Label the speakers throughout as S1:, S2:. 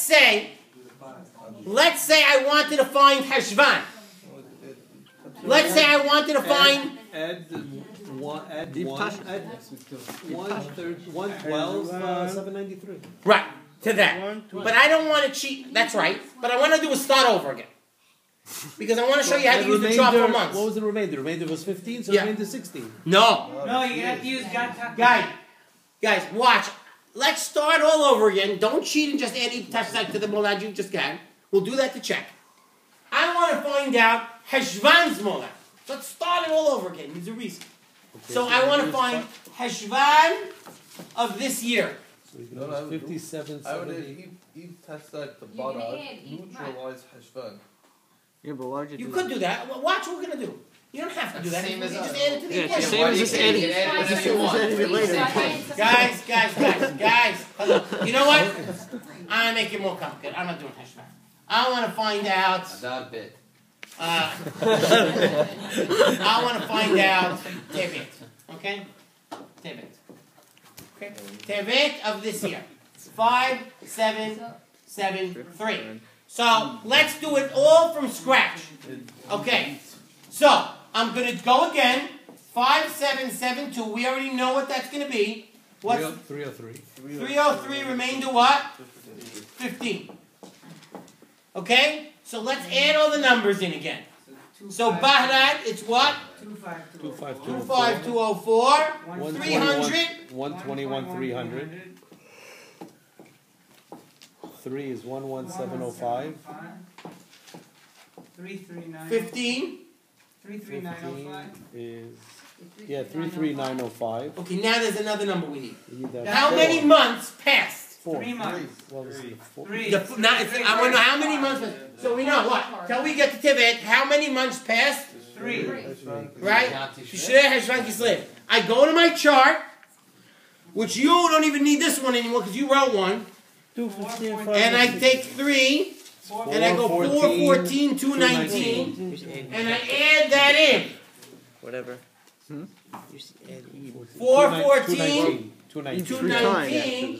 S1: say I wanted to find Heshvan. Let's say I wanted to find...
S2: Add 112, 793.
S1: Right, to that. But I don't want to cheat. That's right. But I want to do a start over again. Because I want to show you how to use the chart for months.
S2: What was the remainder? The remainder was 15, so the remainder 16.
S1: No.
S3: No, you have to use
S1: Guys, watch. Let's start all over again. Don't cheat and just add each touchdown to the molad you just got. We'll do that to check. I want to find out Heshvan's molad. Let's start it all over again. There's a reason. Okay, so I want to find Heshvan of this year.
S2: So you can use 57, 70.
S4: I would test like the bottom, neutralize Heshvan.
S5: Yeah, but why would
S1: you could do that. Well, watch what we're going to do. You don't have to do that. You just add it to the equation.
S5: Same as just adding it later.
S1: Guys. You know what? I'm going to make it more complicated. I'm not doing Heshvan. I want to find out...
S6: Not a bit.
S1: I want to find out Tevet. Okay? Tevet. Okay? Tevet of this year. 5773. So let's do it all from scratch. Okay. So I'm going to go again. 5772. We already know what that's going to be. What's
S2: 303.
S1: 303 remainder what? 15. Okay? So let's add all the numbers in again. So Baghdad, it's what? 25204. 300.
S2: 121, 300. 3 is 11705.
S1: 15.
S3: 33905
S2: is 33905.
S1: Okay, now there's another number we need. How
S2: 4.
S1: many months passed?
S2: 4.
S3: 3 months.
S2: Well, this is 4.
S1: I want to know how many months. So we know what? Till we get to Tibet, how many months passed?
S3: 3.
S1: Right? I go to my chart, which you don't even need this one anymore because you wrote one. And I take 3, and I go 4, 14, 219, and I add that in.
S5: Whatever.
S1: 4, 14, 219,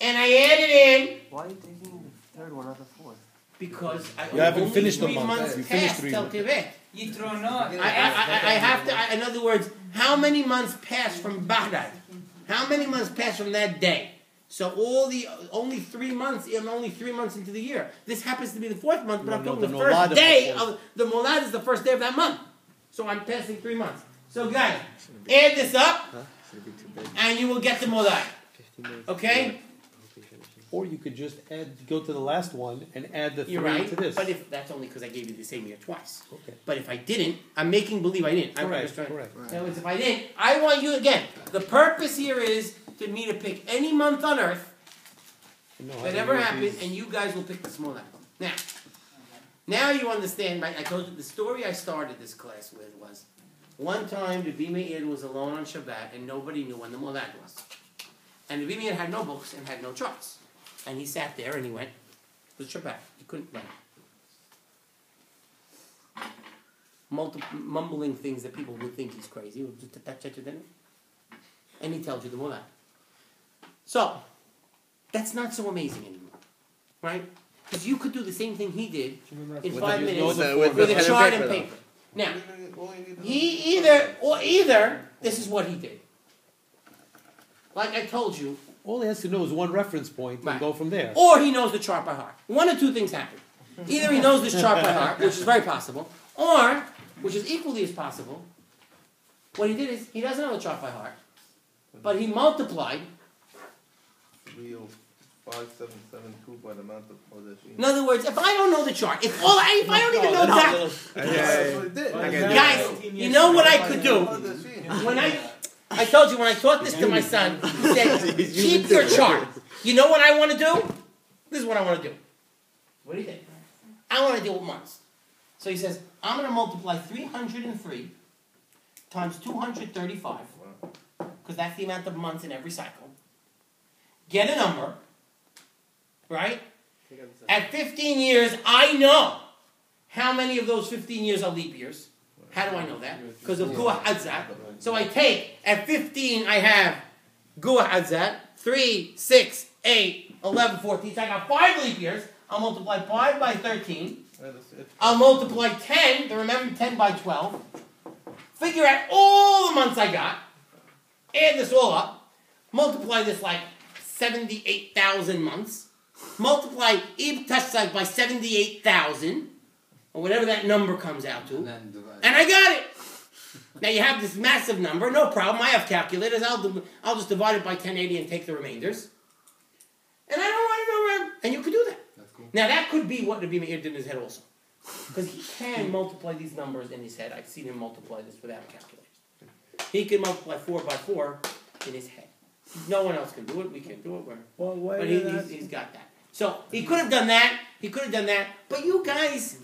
S1: and I add it in.
S5: Why are you taking the third one out of 4?
S1: Because
S2: you haven't finished the
S1: 3
S2: month.
S1: months
S2: You finished
S1: passed
S2: 3
S1: till
S2: months.
S1: Tibet.
S3: You throw not.
S1: I have to, in other words, how many months passed from Baghdad? How many months passed from that day? So only 3 months, I'm only 3 months into the year. This happens to be the 4th month, but I'm talking the first day of the molad is the first day of that month. So I'm passing 3 months. So guys, add this up, and you will get the molad. Okay?
S2: Or you could just go to the last one and add the 3
S1: You're right,
S2: to this.
S1: but if that's only because I gave you the same year twice.
S2: Okay.
S1: But if I didn't, I'm making believe I didn't.
S2: Correct.
S1: In other words, if I didn't, I want you again. The purpose here is for me to pick any month on earth that ever happened, and you guys will pick the small apple. Now you understand. I told you the story I started this class with was one time the Meir was alone on Shabbat, and nobody knew when the molad was. And the Meir had no books and had no charts. And he sat there and he went, it was Shabbat. He couldn't run. Mumbling things that people would think he's crazy. And he tells you the molad. So, that's not so amazing anymore. Right? Because you could do the same thing he did in 5 minutes with a chart and paper. Now, either this is what he did. Like I told you.
S2: All he has to know is one reference point and go from there.
S1: Or he knows the chart by heart. One of two things happen. Either he knows this chart by heart, which is very possible, or, which is equally as possible, what he did is, he doesn't know the chart by heart, but he multiplied
S4: 5772 by the amount of Hodeshim.
S1: In other words, if I don't know the chart, if I don't even know that, guys, you know what I could do? When I told you when I taught this to my son, he said, keep your chart. You know what I want to do? This is what I want to do. What do you think? I want to deal with months. So he says, I'm going to multiply 303 times 235, because that's the amount of months in every cycle. Get a number, right? At 15 years, I know how many of those 15 years are leap years. How do I know that? Because of Guah Adzat. So I take, at 15, I have Guah Adzat, 3, 6, 8, 11, 14. So I got 5 leap years. I'll multiply 5 by 13. I'll multiply 10, remember 10 by 12. Figure out all the months I got. Add this all up. Multiply this like 78,000 months. Multiply Ib Tashsag by 78,000. Or whatever that number comes out to. And I got it. Now you have this massive number. No problem. I have calculators. I'll just divide it by 1080 and take the remainders. And I don't want to know around. And you could do that. Cool. Now that could be what Rabbi Meir did in his head also. Because he can multiply these numbers in his head. I've seen him multiply this without calculators. He can multiply 4 by 4 in his head. No one else can do it. We can't do it. But he's got that. So he could have done that. He could have done that. But you guys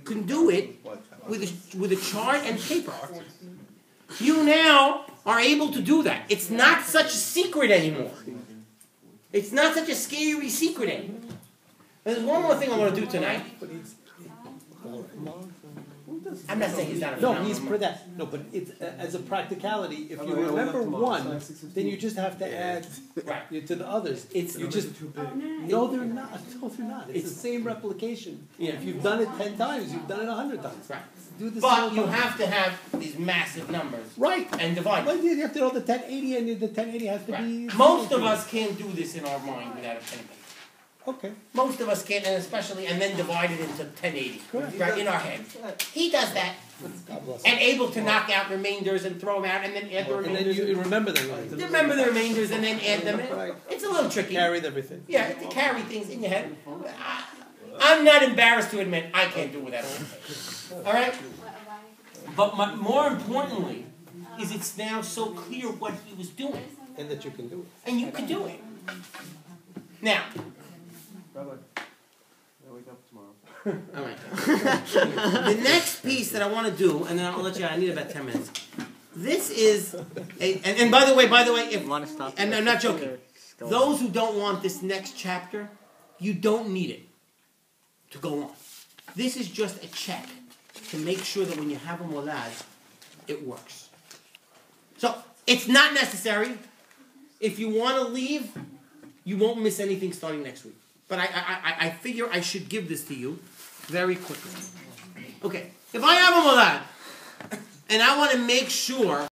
S1: can do it with a chart and paper. You now are able to do that. It's not such a secret anymore. It's not such a scary secret anymore. There's one more thing I want to do tonight. I'm not saying he's not a
S2: No, he's for that. No, but it's as a practicality. If you remember one, then you just have to add to the others. You just no, they're not. No, they're not. It's the same replication. Yeah. If you've done it 10 times, you've done it 100 times.
S1: Right. Do this. But you have to have these massive numbers. Right. And divide.
S2: Well, you have to know the 1080, and the 1080 has to be.
S1: Most of us can't do this in our mind without a pen and paper.
S2: Okay.
S1: Most of us can't, and then divide it into 1080, right, in our head. He does that, and able to knock out remainders and throw them out, and then add the remainders.
S2: And then you remember the remainders.
S1: Remember the remainders, and then add them in. It's a little tricky.
S2: Carry everything.
S1: Yeah, to carry things in your head. I'm not embarrassed to admit I can't do it without a all right? But more importantly, is it's now so clear what he was doing.
S2: And that you can do it.
S1: And you can do it. Now,
S4: Rabbi, I wake up tomorrow.
S1: All right. The next piece that I want to do, and then I'll let you. I need about 10 minutes. This is, and by the way, if and I'm not joking. Those who don't want this next chapter, you don't need it to go on. This is just a check to make sure that when you have a molad, it works. So it's not necessary. If you want to leave, you won't miss anything starting next week. But I figure I should give this to you very quickly. Okay, if I have a molad, and I want to make sure